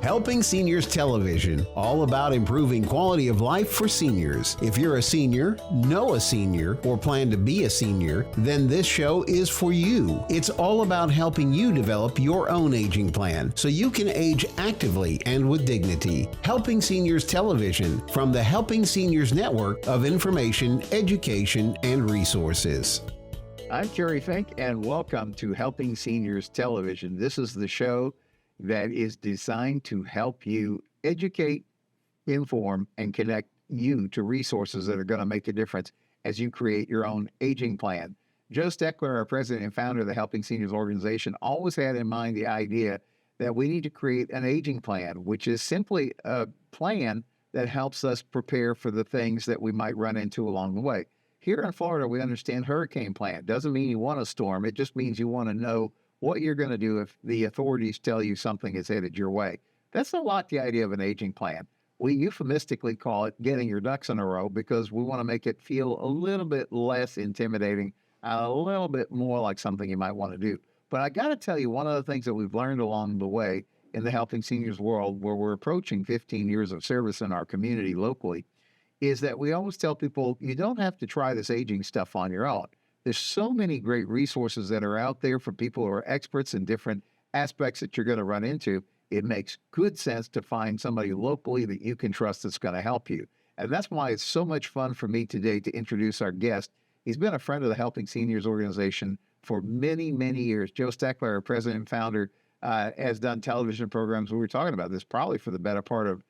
Helping Seniors Television, all about improving quality of life for seniors. If you're a senior, know a senior, or plan to be a senior, then this show is for you. It's all about helping you develop your own aging plan so you can age actively and with dignity. Helping Seniors Television from the Helping Seniors Network of information, education, and resources. I'm Kerry Fink, and welcome to Helping Seniors Television. This is the show that is designed to help you educate, inform, and connect you to resources that are going to make a difference as you create your own aging plan. Joe Steckler, our president and founder of the Helping Seniors organization, always had in mind the idea that we need to create an aging plan, which is simply a plan that helps us prepare for the things that we might run into along the way. Here in Florida, we understand hurricane plan. Doesn't mean you want a storm. It just means you want to know what you're going to do if the authorities tell you something is headed your way. That's a lot the idea of an aging plan. We euphemistically call it getting your ducks in a row because we want to make it feel a little bit less intimidating, a little bit more like something you might want to do. But I got to tell you, one of the things that we've learned along the way in the Helping Seniors world, where we're approaching 15 years of service in our community locally, is that we always tell people, you don't have to try this aging stuff on your own. There's so many great resources that are out there for people who are experts in different aspects that you're going to run into. It makes good sense to find somebody locally that you can trust that's going to help you. And that's why it's so much fun for me today to introduce our guest. He's been a friend of the Helping Seniors organization for many, many years. Joe Steckler, our president and founder, has done television programs. We were talking about this probably for the better part of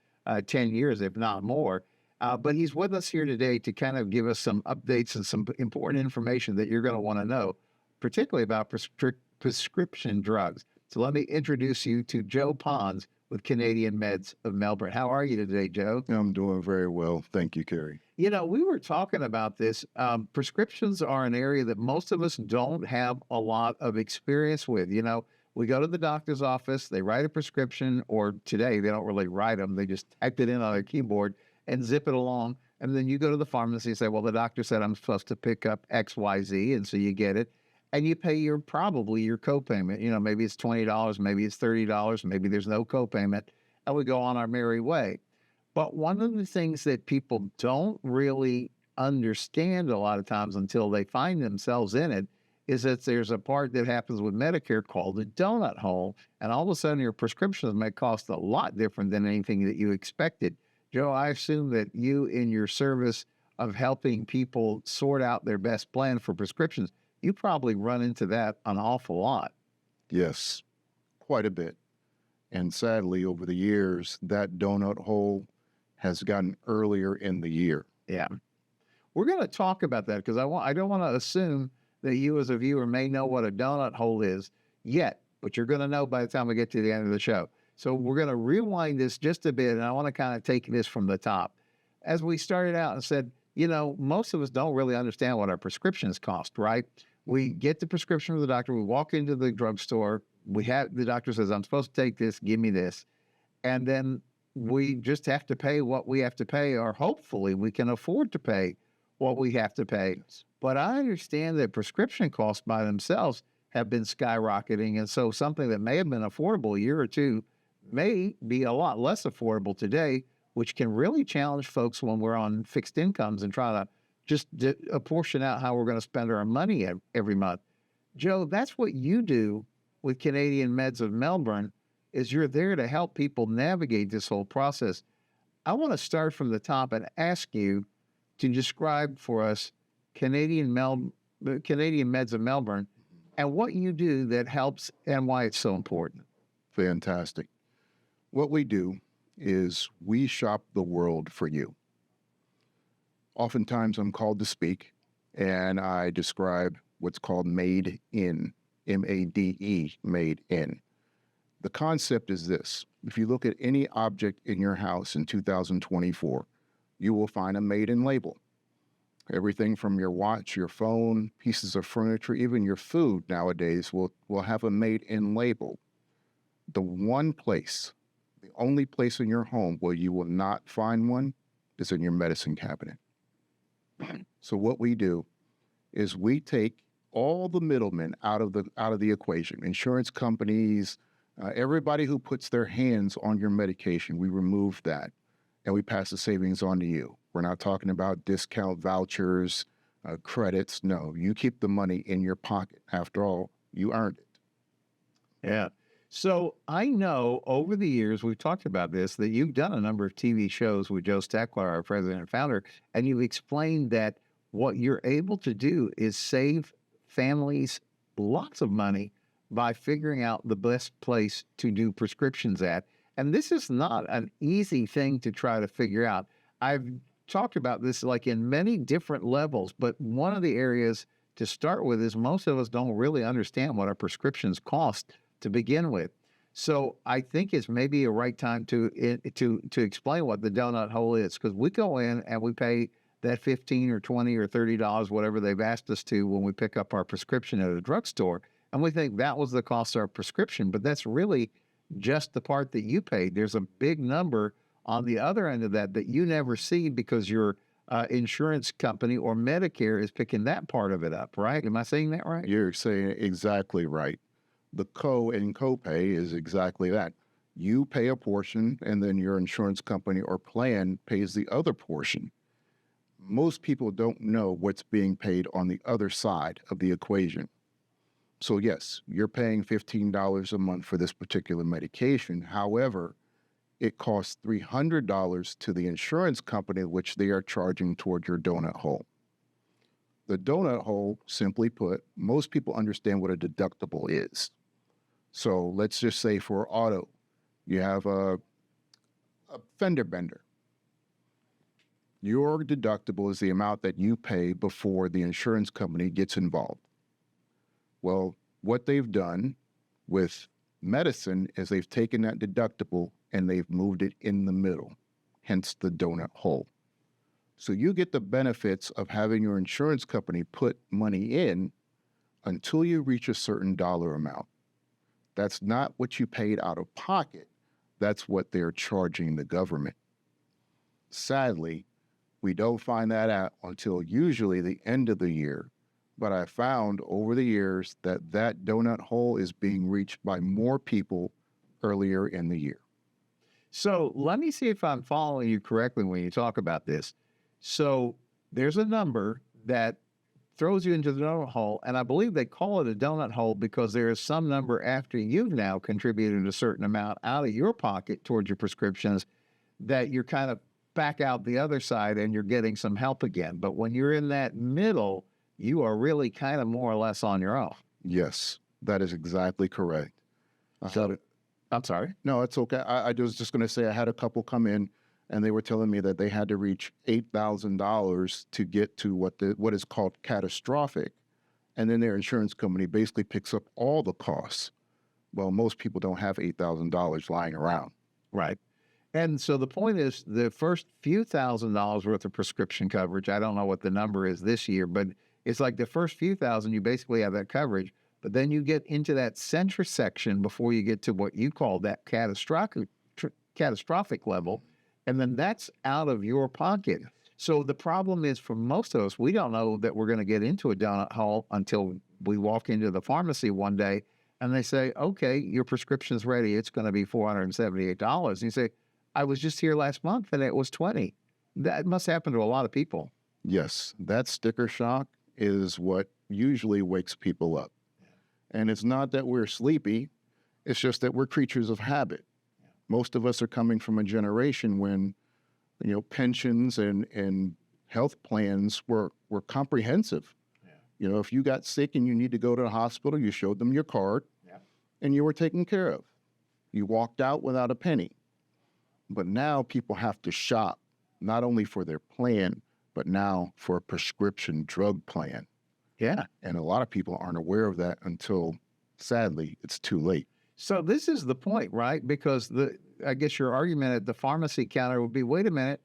10 years, if not more. But he's with us here today to kind of give us some updates and some important information that you're going to want to know, particularly about prescription drugs. So let me introduce you to Joe Pons with Canadian Meds of Melbourne. How are you today, Joe? I'm doing very well. Thank you, Kerry. You know, we were talking about this. Prescriptions are an area that most of us don't have a lot of experience with. You know, we go to the doctor's office, they write a prescription, or today they don't really write them. They just type it in on a keyboard and zip it along. And then you go to the pharmacy and say, well, the doctor said I'm supposed to pick up X, Y, Z. And so you get it. And you pay probably your copayment. You know, maybe it's $20, maybe it's $30, maybe there's no copayment. And we go on our merry way. But one of the things that people don't really understand a lot of times until they find themselves in it is that there's a part that happens with Medicare called the donut hole. And all of a sudden your prescriptions may cost a lot different than anything that you expected. Joe, I assume that you, in your service of helping people sort out their best plan for prescriptions, you probably run into that an awful lot. Yes, quite a bit. And sadly, over the years, that donut hole has gotten earlier in the year. Yeah. We're going to talk about that because I don't want to assume that you as a viewer may know what a donut hole is yet, but you're going to know by the time we get to the end of the show. So we're going to rewind this just a bit, and I want to kind of take this from the top. As we started out and said, you know, most of us don't really understand what our prescriptions cost, right? We get the prescription from the doctor. We walk into the drugstore. The doctor says, I'm supposed to take this. Give me this. And then we just have to pay what we have to pay, or hopefully we can afford to pay what we have to pay. But I understand that prescription costs by themselves have been skyrocketing. And so something that may have been affordable a year or two may be a lot less affordable today, which can really challenge folks when we're on fixed incomes and try to just apportion out how we're going to spend our money every month. Joe, that's what you do with Canadian Meds of Melbourne, is you're there to help people navigate this whole process. I want to start from the top and ask you to describe for us Canadian Meds of Melbourne and what you do that helps and why it's so important. Fantastic. What we do is we shop the world for you. Oftentimes I'm called to speak, and I describe what's called made in, M-A-D-E, made in. The concept is this. If you look at any object in your house in 2024, you will find a made in label. Everything from your watch, your phone, pieces of furniture, even your food nowadays will have a made in label. The one place, the only place in your home where you will not find one is in your medicine cabinet. So what we do is we take all the middlemen out of the equation. Insurance companies, Everybody who puts their hands on your medication, we remove that and we pass the savings on to you. We're not talking about discount vouchers, credits. No, you keep the money in your pocket. After all, you earned it. Yeah. So I know over the years, we've talked about this, that you've done a number of TV shows with Joe Stackler, our president and founder, and you've explained that what you're able to do is save families lots of money by figuring out the best place to do prescriptions at. And this is not an easy thing to try to figure out. I've talked about this like in many different levels, but one of the areas to start with is most of us don't really understand what our prescriptions cost to begin with. So I think it's maybe a right time to explain what the donut hole is, because we go in and we pay that $15 or $20 or $30, whatever they've asked us to, when we pick up our prescription at a drugstore, and we think that was the cost of our prescription, but that's really just the part that you paid. There's a big number on the other end of that that you never see because your insurance company or Medicare is picking that part of it up, right? Am I saying that right? You're saying it exactly right. The copay is exactly that. You pay a portion and then your insurance company or plan pays the other portion. Most people don't know what's being paid on the other side of the equation. So yes, you're paying $15 a month for this particular medication. However, it costs $300 to the insurance company, which they are charging toward your donut hole. The donut hole, simply put, most people understand what a deductible is. So let's just say for auto, you have a fender bender. Your deductible is the amount that you pay before the insurance company gets involved. Well, what they've done with medicine is they've taken that deductible and they've moved it in the middle, hence the donut hole. So you get the benefits of having your insurance company put money in until you reach a certain dollar amount. That's not what you paid out of pocket. That's what they're charging the government. Sadly, we don't find that out until usually the end of the year. But I found over the years that that donut hole is being reached by more people earlier in the year. So let me see if I'm following you correctly when you talk about this. So there's a number that throws you into the donut hole, and I believe they call it a donut hole because there is some number after you've now contributed a certain amount out of your pocket towards your prescriptions that you're kind of back out the other side and you're getting some help again. But when you're in that middle, you are really kind of more or less on your own. Yes, that is exactly correct. I'm sorry. No, it's okay. I was just going to say I had a couple come in and they were telling me that they had to reach $8,000 to get to what is called catastrophic. And then their insurance company basically picks up all the costs. Well, most people don't have $8,000 lying around. Right. And so the point is the first few $1,000s worth of prescription coverage, I don't know what the number is this year, but it's like the first few thousand, you basically have that coverage. But then you get into that center section before you get to what you call that catastrophic level. And then that's out of your pocket. So the problem is for most of us, we don't know that we're going to get into a donut hole until we walk into the pharmacy one day and they say, okay, your prescription's ready. It's going to be $478. And you say, I was just here last month and it was $20. That must happen to a lot of people. Yes, that sticker shock is what usually wakes people up. And it's not that we're sleepy. It's just that we're creatures of habit. Most of us are coming from a generation when, pensions and health plans were comprehensive. Yeah. If you got sick and you need to go to the hospital, you showed them your card and you were taken care of. You walked out without a penny. But now people have to shop, not only for their plan, but now for a prescription drug plan. Yeah. And a lot of people aren't aware of that until, sadly, it's too late. So this is the point, right? Because I guess your argument at the pharmacy counter would be, wait a minute,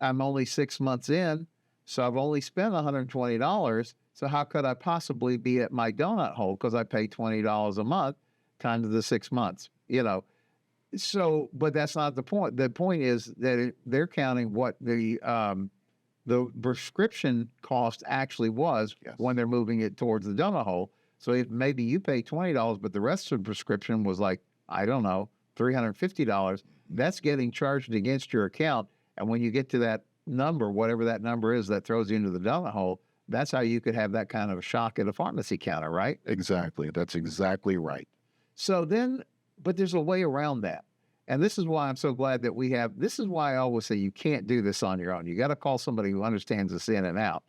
I'm only 6 months in, so I've only spent $120. So how could I possibly be at my donut hole? Because I pay $20 a month times the 6 months, So, but that's not the point. The point is that they're counting what the prescription cost actually was when they're moving it towards the donut hole. So if maybe you pay $20, but the rest of the prescription was like I don't know, $350, that's getting charged against your account. And when you get to that number, whatever that number is that throws you into the donut hole, that's how you could have that kind of a shock at a pharmacy counter, right? Exactly. That's exactly right. So then, but there's a way around that. And this is why I'm so glad that this is why I always say you can't do this on your own. You got to call somebody who understands this in and out.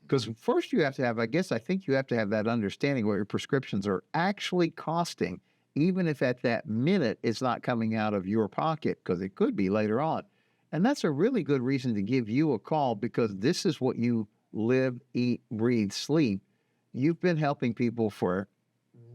Because first you have to have, I think you have to have that understanding what your prescriptions are actually costing, even if at that minute it's not coming out of your pocket, because it could be later on. And that's a really good reason to give you a call, because this is what you live, eat, breathe, sleep. You've been helping people for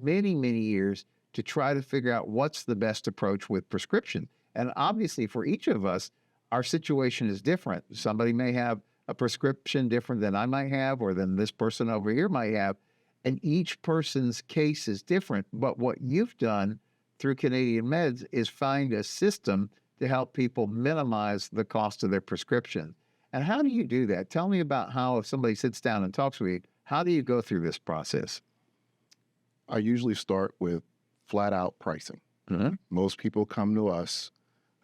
many, many years to try to figure out what's the best approach with prescription. And obviously for each of us, our situation is different. Somebody may have a prescription different than I might have, or than this person over here might have. And each person's case is different. But what you've done through Canadian Meds is find a system to help people minimize the cost of their prescription. And how do you do that? Tell me about how, if somebody sits down and talks with you, how do you go through this process? I usually start with flat out pricing. Most people come to us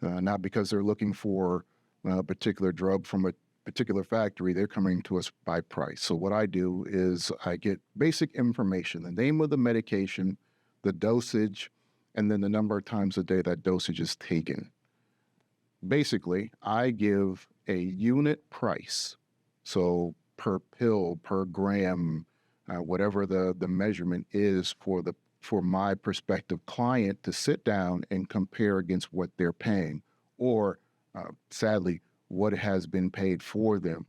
not because they're looking for a particular drug from a particular factory. They're coming to us by price. So what I do is I get basic information, the name of the medication, the dosage, and then the number of times a day that dosage is taken. Basically, I give a unit price. So per pill, per gram, whatever the measurement is for my prospective client to sit down and compare against what they're paying, or sadly, what has been paid for them.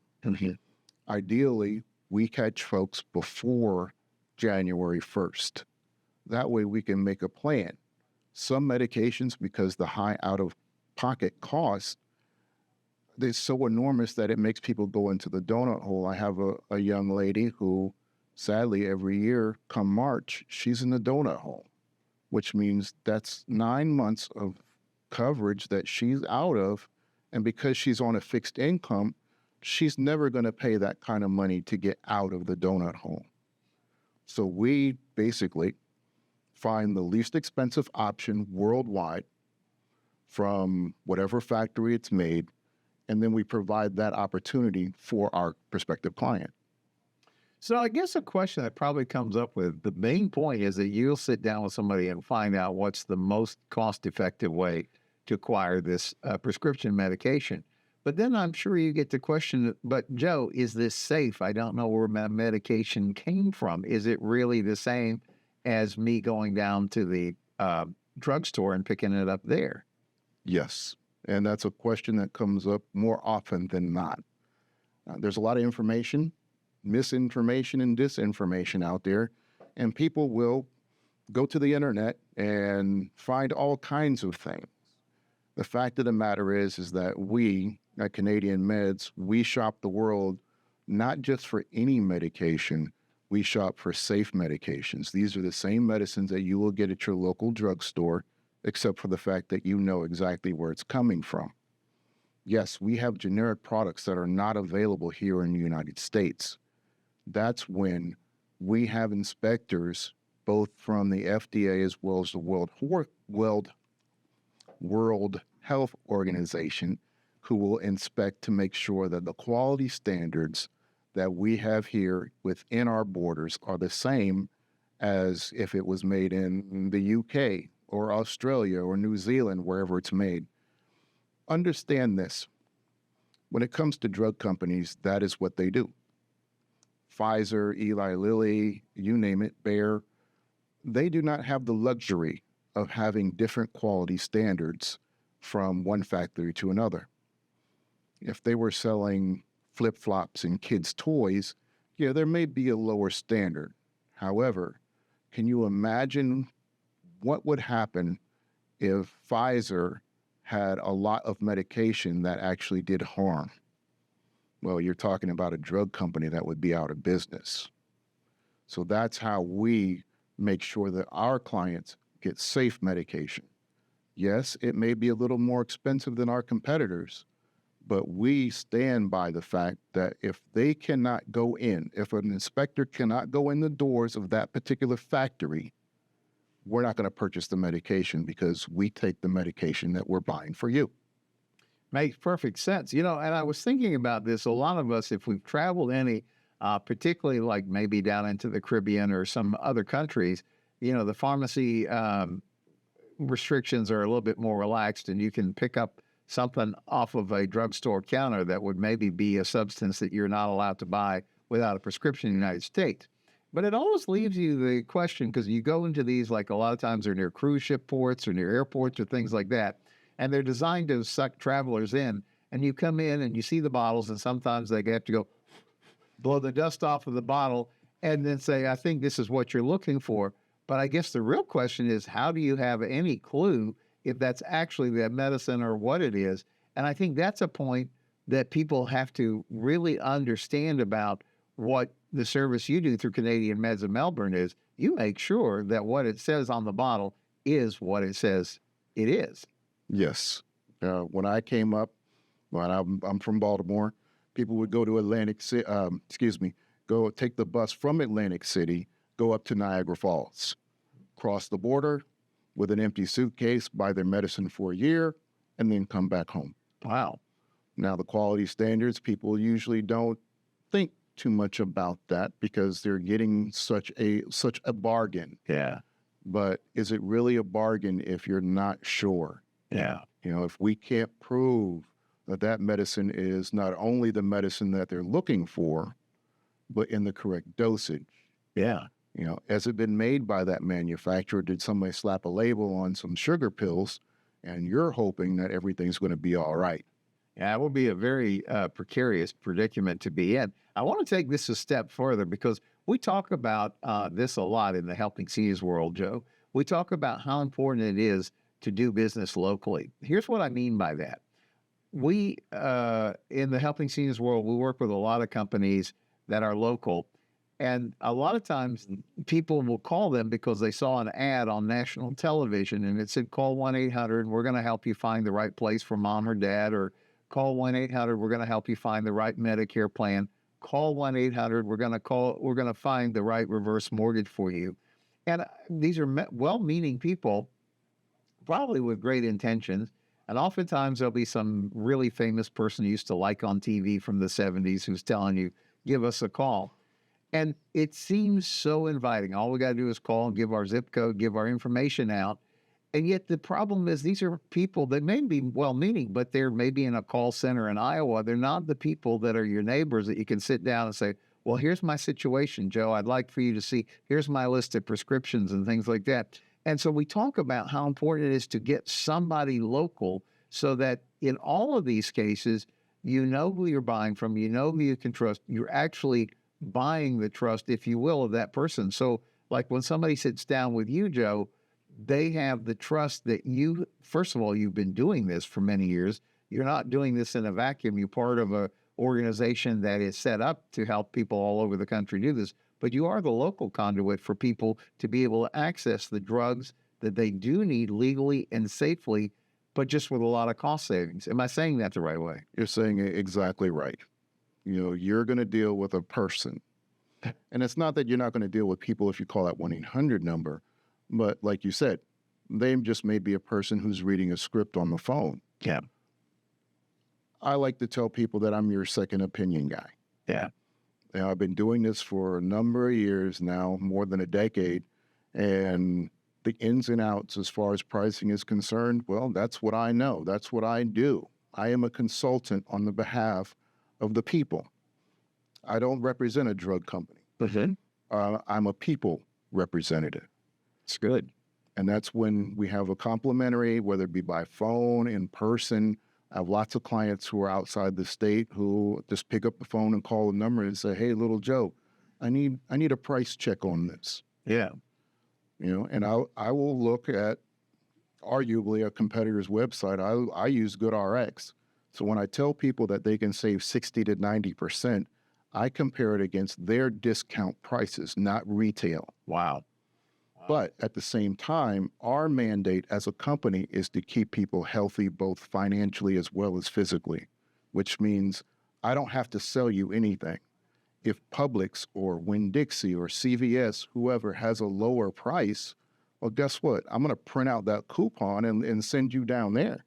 Ideally, we catch folks before January 1st. That way we can make a plan. Some medications, because the high out-of-pocket cost, they're so enormous that it makes people go into the donut hole. I have a young lady who, sadly, every year, come March, she's in the donut hole, which means that's 9 months of coverage that she's out of. And because she's on a fixed income, she's never going to pay that kind of money to get out of the donut hole. So we basically find the least expensive option worldwide from whatever factory it's made, and then we provide that opportunity for our prospective client. So I guess a question that probably comes up with the main point is that you'll sit down with somebody and find out what's the most cost-effective way to acquire this prescription medication. But then I'm sure you get the question, but Joe, is this safe? I don't know where my medication came from. Is it really the same as me going down to the drugstore and picking it up there? Yes. And that's a question that comes up more often than not. There's a lot of information, misinformation and disinformation out there, and people will go to the internet and find all kinds of things. The fact of the matter is that we at Canadian Meds, we shop the world not just for any medication, we shop for safe medications. These are the same medicines that you will get at your local drugstore, except for the fact that you know exactly where it's coming from. Yes, we have generic products that are not available here in the United States. That's when we have inspectors, both from the FDA as well as the World Health Organization, who will inspect to make sure that the quality standards that we have here within our borders are the same as if it was made in the UK or Australia or New Zealand, wherever it's made. Understand this. When it comes to drug companies, that is what they do. Pfizer, Eli Lilly, you name it, Bayer, they do not have the luxury of having different quality standards from one factory to another. If they were selling flip-flops and kids' toys, yeah, there may be a lower standard. However, can you imagine what would happen if Pfizer had a lot of medication that actually did harm? Well, you're talking about a drug company that would be out of business. So that's how we make sure that our clients get safe medication. Yes, it may be a little more expensive than our competitors, but we stand by the fact that if they cannot go in, if an inspector cannot go in the doors of that particular factory, we're not going to purchase the medication because we take the medication that we're buying for you. Makes perfect sense. And I was thinking about this. A lot of us, if we've traveled any, particularly like maybe down into the Caribbean or some other countries, the pharmacy restrictions are a little bit more relaxed, and you can pick up something off of a drugstore counter that would maybe be a substance that you're not allowed to buy without a prescription in the United States. But it always leaves you the question, because you go into these, like a lot of times they're near cruise ship ports or near airports or things like that, and they're designed to suck travelers in. And you come in and you see the bottles, and sometimes they have to go blow the dust off of the bottle and then say, I think this is what you're looking for. But I guess the real question is, how do you have any clue if that's actually the medicine or what it is? And I think that's a point that people have to really understand about what the service you do through Canadian Meds of Melbourne is. You make sure that what it says on the bottle is what it says it is. Yes. When I came up, when I'm from Baltimore, people would go to Atlantic City, go take the bus from Atlantic City, go up to Niagara Falls, cross the border with an empty suitcase, buy their medicine for a year, and then come back home. Wow. Now, the quality standards, people usually don't think too much about that because they're getting such a bargain. Yeah. But is it really a bargain if you're not sure? Yeah. If we can't prove that medicine is not only the medicine that they're looking for, but in the correct dosage. Yeah. Has it been made by that manufacturer? Did somebody slap a label on some sugar pills and you're hoping that everything's going to be all right? Yeah, it will be a very precarious predicament to be in. I want to take this a step further, because we talk about this a lot in the Helping Seniors world, Joe. We talk about how important it is to do business locally. Here's what I mean by that. We, in the Helping Seniors world, we work with a lot of companies that are local. And a lot of times people will call them because they saw an ad on national television and it said, call 1-800 and we're going to help you find the right place for mom or dad, or call 1-800, we're going to help you find the right Medicare plan. Call 1-800, we're going to find the right reverse mortgage for you. And these are well-meaning people, probably with great intentions. And oftentimes there'll be some really famous person you used to like on TV from the 70s who's telling you, give us a call. And it seems so inviting. All we got to do is call and give our zip code, give our information out. And yet the problem is, these are people that may be well-meaning, but they're maybe in a call center in Iowa. They're not the people that are your neighbors that you can sit down and say, well, here's my situation, Joe. I'd like for you to see, here's my list of prescriptions and things like that. And so we talk about how important it is to get somebody local, so that in all of these cases, you know who you're buying from, you know who you can trust. You're actually buying the trust, if you will, of that person. So like when somebody sits down with you, Joe, they have the trust that you, first of all, you've been doing this for many years. You're not doing this in a vacuum. You're part of an organization that is set up to help people all over the country do this. But you are the local conduit for people to be able to access the drugs that they do need legally and safely, but just with a lot of cost savings. Am I saying that the right way? You're saying it exactly right. You're going to deal with a person. And it's not that you're not going to deal with people if you call that 1-800 number, but like you said, they just may be a person who's reading a script on the phone. Yeah. I like to tell people that I'm your second opinion guy. Yeah. I've been doing this for a number of years now, more than a decade, and the ins and outs as far as pricing is concerned, well, that's what I know. That's what I do. I am a consultant on the behalf of the people. I don't represent a drug company. Mm-hmm. I'm a people representative. It's good. And that's when we have a complimentary, whether it be by phone, in person. I have lots of clients who are outside the state who just pick up the phone and call a number and say, hey, little Joe, I need a price check on this. Yeah. And I will look at arguably a competitor's website. I use GoodRx. So when I tell people that they can save 60 to 90%, I compare it against their discount prices, not retail. Wow. But at the same time, our mandate as a company is to keep people healthy, both financially as well as physically, which means I don't have to sell you anything. If Publix or Winn-Dixie or CVS, whoever has a lower price, Well, guess what? I'm going to print out that coupon and send you down there.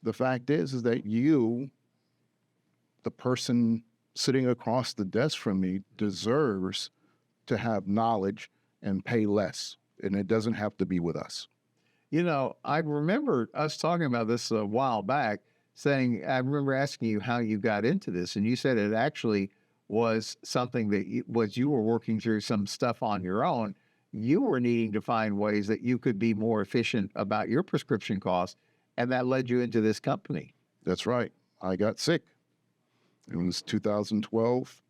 The fact is that you, the person sitting across the desk from me, deserves to have knowledge and pay less. And it doesn't have to be with us. You know, I remember us talking about this a while back, saying, I remember asking you how you got into this, and you said it actually was something that you were working through some stuff on your own. You were needing to find ways that you could be more efficient about your prescription costs, and that led you into this company. That's right. I got sick. It was 2012,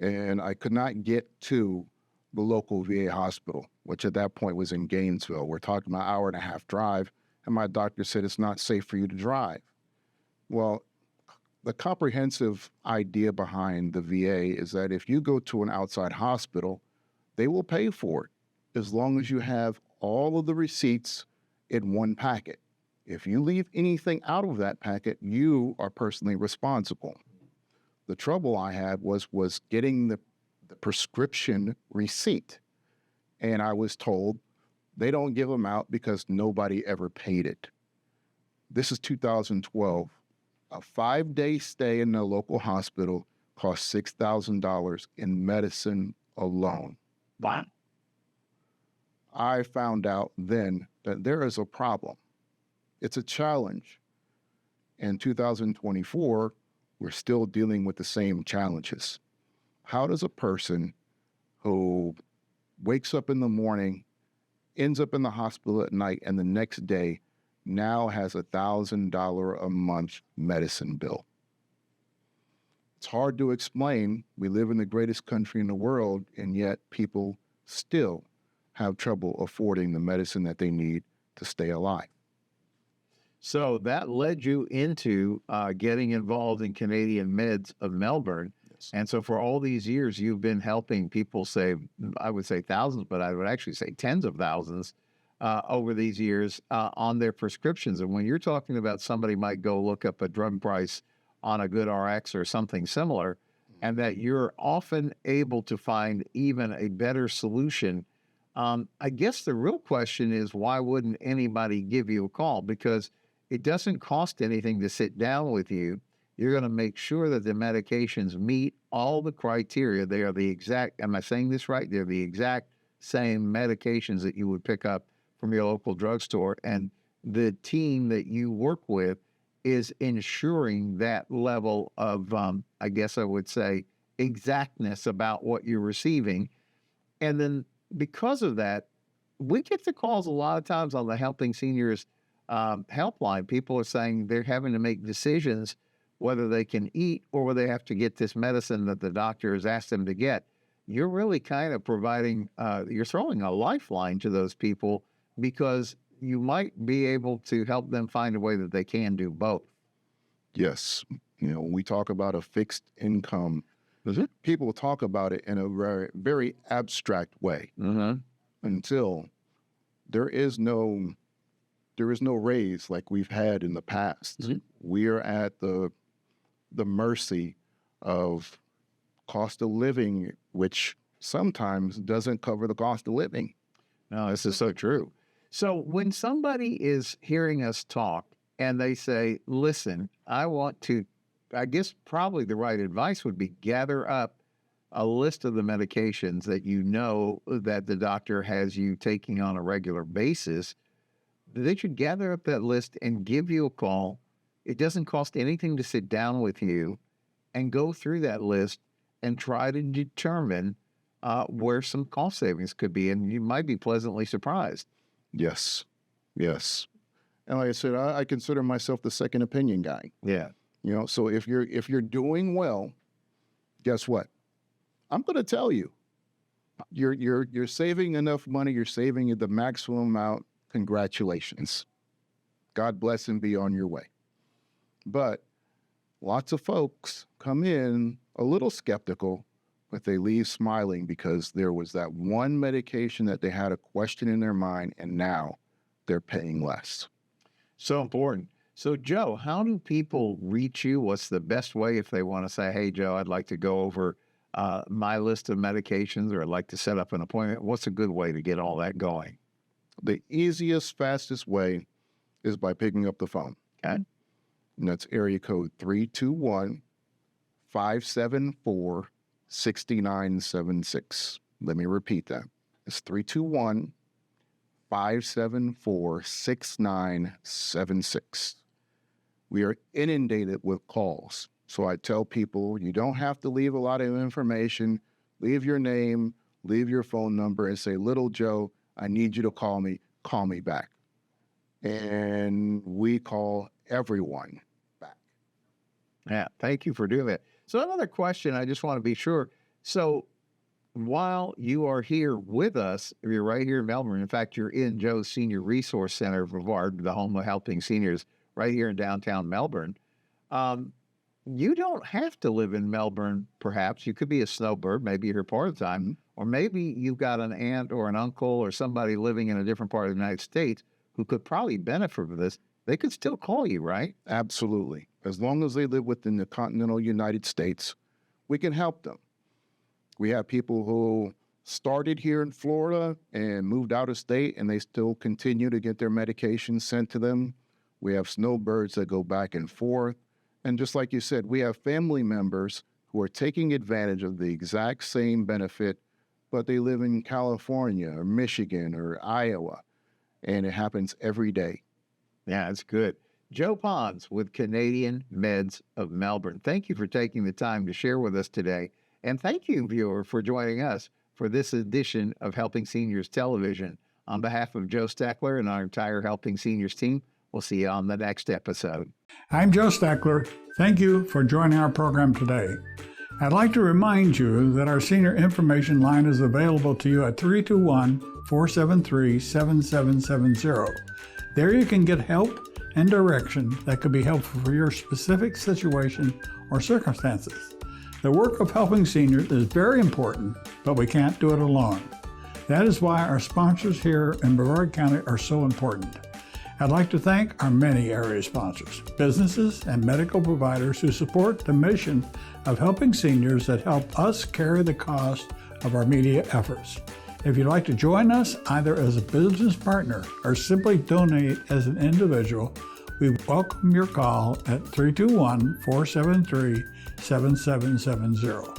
and I could not get to the local VA hospital, which at that point was in Gainesville. We're talking about an hour and a half drive, and my doctor said it's not safe for you to drive. Well, the comprehensive idea behind the VA is that if you go to an outside hospital, they will pay for it as long as you have all of the receipts in one packet. If you leave anything out of that packet, you are personally responsible. The trouble I had was getting the prescription receipt. And I was told they don't give them out because nobody ever paid it. This is 2012. A 5-day stay in the local hospital cost $6,000 in medicine alone. Wow. I found out then that there is a problem. It's a challenge. In 2024, we're still dealing with the same challenges. How does a person who wakes up in the morning, ends up in the hospital at night, and the next day now has $1,000 a month medicine bill? It's hard to explain. We live in the greatest country in the world, and yet people still have trouble affording the medicine that they need to stay alive. So that led you into getting involved in Canadian Meds of Melbourne. Yes. And so for all these years, you've been helping people save, I would say thousands, but I would actually say tens of thousands over these years on their prescriptions. And when you're talking about somebody might go look up a drug price on a GoodRx or something similar, and that you're often able to find even a better solution, I guess the real question is, why wouldn't anybody give you a call? Because it doesn't cost anything to sit down with you. You're going to make sure that the medications meet all the criteria. They are the exact, am I saying this right? They're the exact same medications that you would pick up from your local drugstore. And the team that you work with is ensuring that level of, I guess I would say, exactness about what you're receiving. And then because of that, we get the calls a lot of times on the Helping Seniors helpline. People are saying they're having to make decisions whether they can eat or whether they have to get this medicine that the doctor has asked them to get. You're really kind of providing, you're throwing a lifeline to those people, because you might be able to help them find a way that they can do both. Yes. You know, when we talk about a fixed income, people talk about it in a very, very abstract way until there is no raise like we've had in the past. We are at the mercy of cost of living, which sometimes doesn't cover the cost of living. No, this is so true. So when somebody is hearing us talk and they say, listen, I want to, I guess probably the right advice would be gather up a list of the medications that you know that the doctor has you taking on a regular basis. They should gather up that list and give you a call. It doesn't cost anything to sit down with you and go through that list and try to determine where some cost savings could be. And you might be pleasantly surprised. Yes. Yes. And like I said, I consider myself the second opinion guy. Yeah. You know, so if you're doing well, guess what? I'm going to tell you, you're saving enough money. You're saving the maximum amount. Congratulations. God bless and be on your way. But lots of folks come in a little skeptical, but they leave smiling because there was that one medication that they had a question in their mind, and now they're paying less. So important. So, Joe, how do people reach you? What's the best way if they want to say, hey, Joe, I'd like to go over my list of medications, or I'd like to set up an appointment? What's a good way to get all that going? The easiest, fastest way is by picking up the phone. Okay. And that's area code 321-574-6976. Let me repeat that. It's 321-574-6976. We are inundated with calls. So I tell people, you don't have to leave a lot of information. Leave your name, leave your phone number, and say, "Little Joe, I need you to call me back." And we call everyone back. Yeah, thank you for doing that. So another question, I just want to be sure. So while you are here with us, you're right here in Melbourne. In fact, you're in Joe's Senior Resource Center, Brevard, the home of helping seniors, right here in downtown Melbourne. You don't have to live in Melbourne, perhaps. You could be a snowbird, maybe you're here part of the time, or maybe you've got an aunt or an uncle or somebody living in a different part of the United States who could probably benefit from this. They could still call you, right? Absolutely. As long as they live within the continental United States, we can help them. We have people who started here in Florida and moved out of state, and they still continue to get their medications sent to them. We have snowbirds that go back and forth. And just like you said, we have family members who are taking advantage of the exact same benefit, but they live in California or Michigan or Iowa, and it happens every day. Yeah, it's good. Joe Pons with Canadian Meds of Melbourne. Thank you for taking the time to share with us today. And thank you, viewer, for joining us for this edition of Helping Seniors Television. On behalf of Joe Steckler and our entire Helping Seniors team, we'll see you on the next episode. I'm Joe Steckler. Thank you for joining our program today. I'd like to remind you that our senior information line is available to you at 321-473-7770. There you can get help and direction that could be helpful for your specific situation or circumstances. The work of helping seniors is very important, but we can't do it alone. That is why our sponsors here in Brevard County are so important. I'd like to thank our many area sponsors, businesses, and medical providers who support the mission of helping seniors that help us carry the cost of our media efforts. If you'd like to join us either as a business partner or simply donate as an individual, we welcome your call at 321-473-7770.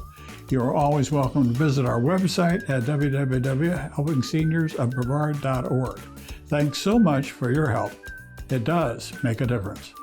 You are always welcome to visit our website at www.helpingseniorsofbrevard.org. Thanks so much for your help. It does make a difference.